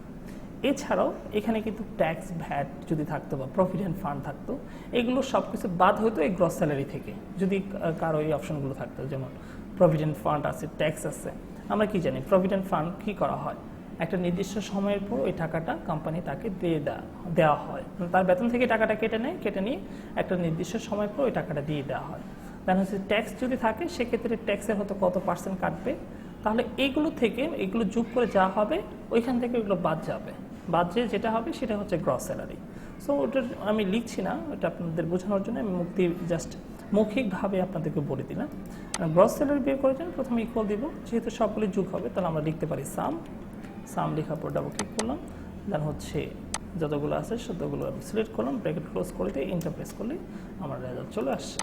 এছাড়াও এখানে কিন্তু ট্যাক্স, ভ্যাট যদি থাকতো বা প্রভিডেন্ট ফান্ড থাকতো, এগুলো সব কিছু বাদ হতো এই গ্রস স্যালারি থেকে যদি কারো এই অপশনগুলো থাকতো। যেমন প্রভিডেন্ট ফান্ড আছে, ট্যাক্স আছে। আমরা কি জানি প্রভিডেন্ট ফান্ড কী করা হয়, একটা নির্দিষ্ট সময়ের পর ওই টাকাটা কোম্পানি তাকে দেওয়া হয়, তার বেতন থেকে টাকাটা কেটে নিয়ে একটা নির্দিষ্ট সময় পর ওই টাকাটা দিয়ে দেওয়া হয়। দেন হচ্ছে ট্যাক্স যদি থাকে সেক্ষেত্রে ট্যাক্সের হয়তো কত পার্সেন্ট কাটবে, তাহলে এইগুলো থেকে এগুলো যোগ করে যা হবে ওইখান থেকে এগুলো বাদ যাবে, বাদ যে যেটা হবে সেটা হচ্ছে গ্রস স্যালারি। সো ওটা আমি লিখছি না, ওটা আপনাদের বোঝানোর জন্য আমি জাস্ট মৌখিকভাবে আপনাদেরকে বলে দিলাম। গ্রস স্যালারি বের করার জন্য প্রথমে ইকুয়াল দিব, যেহেতু সবগুলি যোগ হবে তাহলে আমরা লিখতে পারি সাম লেখার পর ডাবল ক্লিক করলাম, দেন হচ্ছে যতগুলো আছে ততগুলো আমি সিলেক্ট করলাম, ব্র্যাকেট ক্লোজ করে দিয়ে এন্টার প্রেস করলে আমার রেজাল্ট চলে আসছে।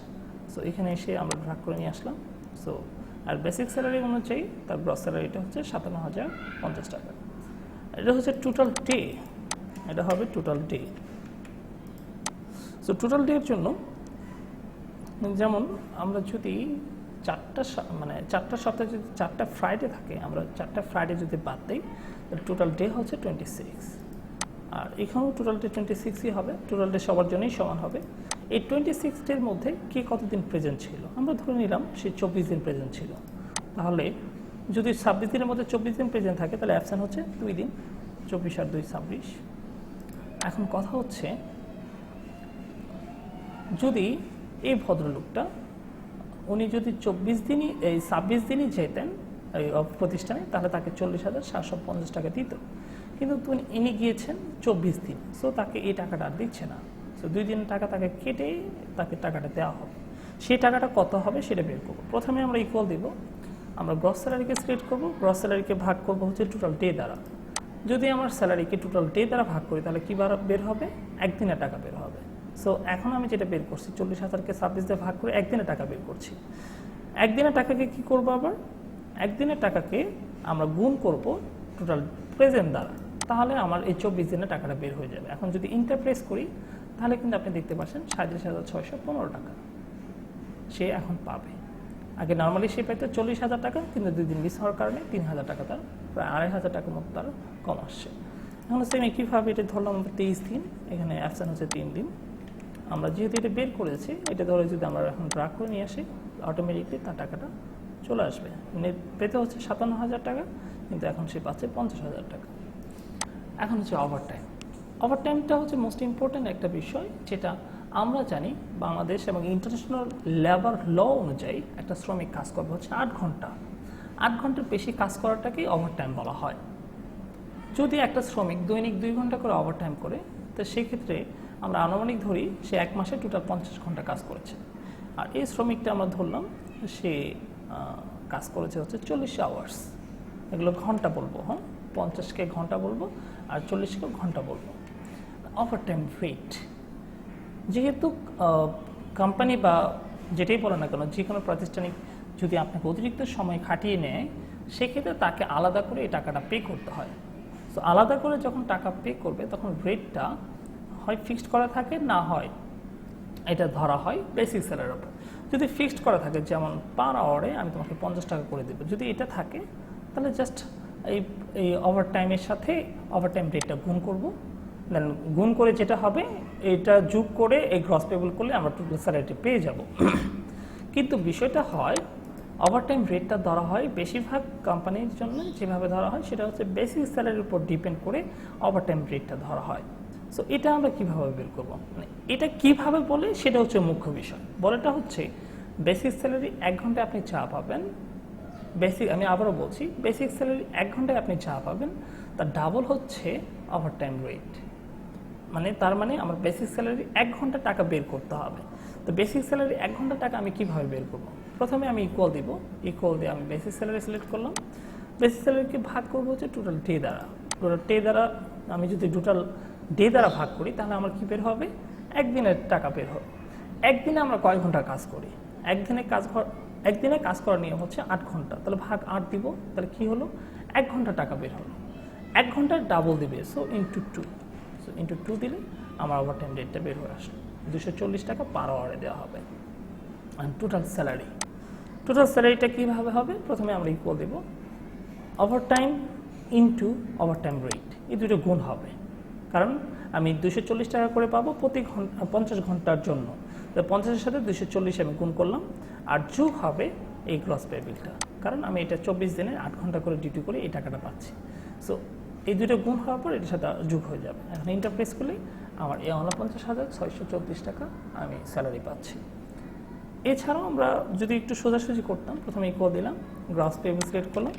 সো এখানে এসে আমরা ভাগ করে নিয়ে আসলাম। সো আর বেসিক স্যালারি অনুযায়ী তার গ্রস স্যালারিটা হচ্ছে 57,050 টাকা। এটা হচ্ছে টোটাল ডে, এটা হবে total day. So total day এর জন্য যেমন আমরা যদি চারটা সপ্তাহে যদি 4টা ফ্রাইডে থাকে, আমরা 4টা ফ্রাইডে যদি বাদ দিই তাহলে টোটাল ডে হচ্ছে 26। আর এখানেও টোটাল ডে 26ই হবে, টোটাল ডে সবার জন্যই সমান হবে। এই 26 ডের মধ্যে কে কতদিন প্রেজেন্ট ছিল, আমরা ধরে নিলাম সে 24 দিন প্রেজেন্ট ছিল। তাহলে যদি 26 দিনের মধ্যে 24 দিন প্রেজেন্ট থাকে তাহলে অ্যাবসেন্ট হচ্ছে 2 দিন, 24 আর 2 26। এখন কথা হচ্ছে যদি এই ভদ্রলোকটা উনি যদি 24 দিনই 26 দিনই যেতেন এই প্রতিষ্ঠানে তাহলে তাকে 40,750 টাকা দিত, কিন্তু ইনি গিয়েছেন 24 দিন, সো তাকে এই টাকাটা আর দিচ্ছে না। সো 2 দিনের টাকা তাকে কেটে তাকে টাকাটা দেওয়া হবে। সেই টাকাটা কত হবে সেটা বের করবো। প্রথমে আমরা ইকুয়াল দিব, আমরা গ্রস স্যালারিকে সিলেক্ট করবো, গ্রস স্যালারিকে ভাগ করবো হচ্ছে টোটাল ডে দ্বারা। যদি আমার স্যালারিকে টোটাল ডে দ্বারা ভাগ করি তাহলে কী বের হবে, একদিনের টাকা বের হবে। সো এখন আমি যেটা বের করছি 40,000কে 26 দিয়ে ভাগ করে একদিনের টাকা বের করছি। একদিনের টাকাকে কি করবো, আবার একদিনের টাকাকে আমরা গুণ করব টোটাল প্রেজেন্ট দ্বারা, তাহলে আমার এই 24 দিনের টাকাটা বের হয়ে যাবে। এখন যদি ইন্টারপ্রেস করি তাহলে কিন্তু আপনি দেখতে পাচ্ছেন 37,615 টাকা সে এখন পাবে। আগে নর্মালি সে পাইতো 40,000 টাকা, কিন্তু 2 দিন মিস হওয়ার কারণে 3,000 টাকা তার প্রায় 2,500 টাকার মতো তার কম আসছে। এখন সেম একইভাবে এটা ধরলাম আমরা 23 দিন, এখানে অ্যাবসেন্ট হচ্ছে 3 দিন। আমরা যেহেতু এটা বের করেছি, এটা ধরে যদি আমরা এখন ড্রাগ করে নিয়ে আসি অটোমেটিকলি তার টাকাটা চলে আসবে। পেতে হচ্ছে 57,000 টাকা, কিন্তু এখন সে পাচ্ছে 50,000 টাকা। এখন হচ্ছে ওভারটাইম। ওভারটাইমটা হচ্ছে মোস্ট ইম্পর্ট্যান্ট একটা বিষয়, যেটা আমরা জানি বাংলাদেশ এবং ইন্টারন্যাশনাল লেবার ল অনুযায়ী একটা শ্রমিক কাজ করবে হচ্ছে 8 ঘন্টা। 8 ঘন্টার বেশি কাজ করাটাকেই ওভারটাইম বলা হয়। যদি একটা শ্রমিক দৈনিক 2 ঘন্টা করে ওভারটাইম করে, তো সেক্ষেত্রে আমরা আনুমানিক ধরি সে 1 মাসে টোটাল 50 ঘন্টা কাজ করেছে। আর এই শ্রমিকটা আমরা ধরলাম সে কাজ করেছে হচ্ছে 40 আওয়ার্স। এগুলো ঘন্টা বলবো, হ্যাঁ, 50কে ঘন্টা বলবো আর 40কে ঘন্টা বলবো। ওভারটাইম রেট, যেহেতু কোম্পানি বা যেটাই বলে না কেন, যে কোনো প্রাতিষ্ঠানিক যদি আপনাকে অতিরিক্ত সময় খাটিয়ে নেয়, সেক্ষেত্রে তাকে আলাদা করে এই টাকাটা পে করতে হয়। সো আলাদা করে যখন টাকা পে করবে তখন রেটটা হয় ফিক্সড করা থাকে, না হয় এটা ধরা হয় বেসিক স্যালারির উপর। যদি ফিক্সড করা থাকে, যেমন পার আওয়ারে আমি তোমাকে 50 টাকা করে দেবো, যদি এটা থাকে তাহলে জাস্ট এই ওভারটাইমের সাথে ওভারটাইম রেটটা গুণ করব, দেন গুণ করে যেটা হবে এটা যোগ করে এই গ্রস পেবল করলে আমরা টোটাল স্যালারিটি পেয়ে যাব। কিন্তু বিষয়টা হয় ওভারটাইম রেটটা ধরা হয় বেশিরভাগ কোম্পানির জন্য যেভাবে ধরা হয় সেটা হচ্ছে বেসিক স্যালারির উপর ডিপেন্ড করে ওভারটাইম রেটটা ধরা হয়। সো এটা আমরা কীভাবে বের করবো, মানে এটা কীভাবে বলে সেটা হচ্ছে মুখ্য বিষয়। বলেটা হচ্ছে বেসিক স্যালারি 1 ঘন্টায় আপনি চা পাবেন, আমি আবারও বলছি, বেসিক স্যালারি 1 ঘন্টায় আপনি চা পাবেন, তার ডাবল হচ্ছে ওভারটাইম রেট। তার মানে আমার বেসিক স্যালারি 1 ঘন্টা টাকা বের করতে হবে। তো বেসিক স্যালারি 1 ঘন্টা টাকা আমি কীভাবে বের করবো, প্রথমে আমি ইকুয়াল দিব, ইকুয়াল দিয়ে আমি বেসিক স্যালারি সিলেক্ট করলাম। বেসিক স্যালারিকে ভাগ করবো হচ্ছে টোটাল ডে দ্বারা। টোটাল ডে দ্বারা আমি যদি টোটাল ডে দ্বারা ভাগ করি তাহলে আমার কী বের হবে, একদিনের টাকা বের হবে। একদিনে আমরা কয় ঘন্টা কাজ করি, একদিনে কাজ করার নিয়ম হচ্ছে 8 ঘন্টা, তাহলে ভাগ 8 দিব, তাহলে কী হলো 1 ঘন্টা টাকা বের হলো। 1 ঘন্টার ডাবল দিবে, সো ইন্টু 2, সো ইন্টু 2 দিলে আমার ওভারটাইম রেটটা বের হয়ে আসলো। 240 টাকা পার আওয়ারে দেওয়া হবে। আর টোটাল স্যালারিটা কীভাবে হবে, প্রথমে আমরা ইকুয়াল দেব ওভারটাইম ইন্টু ওভারটাইম রেট, এই দুটো গুণ হবে, কারণ আমি 240 টাকা করে পাবো প্রতি 50 ঘন্টার জন্য। তো 50-এর সাথে 240 আমি গুণ করলাম, আর যোগ হবে এই গ্রস পে বিলটা, কারণ আমি এটা 24 দিনে 8 ঘন্টা করে ডিউটি করে এই টাকাটা পাচ্ছি। সো এই দুটো গুণ হওয়ার পর এটার সাথে যোগ হয়ে যাবে। এখন ইন্টারপ্রেস করলে আমার এই 49,634 টাকা আমি স্যালারি পাচ্ছি। এছাড়াও আমরা যদি একটু সোজাসুজি করতাম, প্রথমে ইকুয়াল দিলাম, গ্রস পে সিলেক্ট করলাম,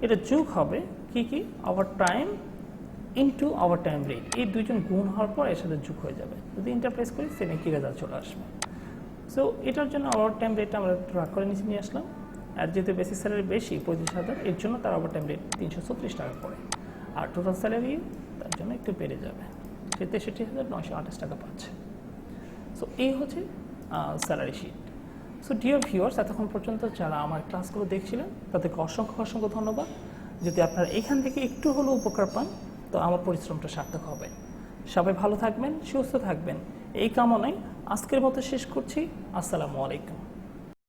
এটা যোগ হবে কি ওভারটাইম ইন্টু ওভারটাইম রেট, এই দুইজন গুণ হওয়ার পর এর সাথে যোগ হয়ে যাবে। যদি ইন্টারপ্রেস করি সেম একই রেজাল্ট চলে আসবে। সো এটার জন্য ওভারটাইম রেটটা আমরা ট্রাক করে নিয়ে আসলাম। আর যেহেতু বেসিক স্যালারি বেশি 25,000, এর জন্য তার ওভারটাইম রেট 336 টাকা পড়ে, আর টোটাল স্যালারি তার জন্য একটু বেড়ে যাবে। সে 63,928 টাকা পাচ্ছে। সো এই হচ্ছে salary sheet. So dear viewers, এতক্ষণ পর্যন্ত যারা আমার ক্লাসগুলো দেখছিলেন তাদেরকে অসংখ্য ধন্যবাদ। যদি আপনারা এখান থেকে একটু হলেও উপকার পান তো আমার পরিশ্রমটা সার্থক হবে। সবাই ভালো থাকবেন, সুস্থ থাকবেন এই কামনায় আজকের মতো শেষ করছি। আসসালামু আলাইকুম।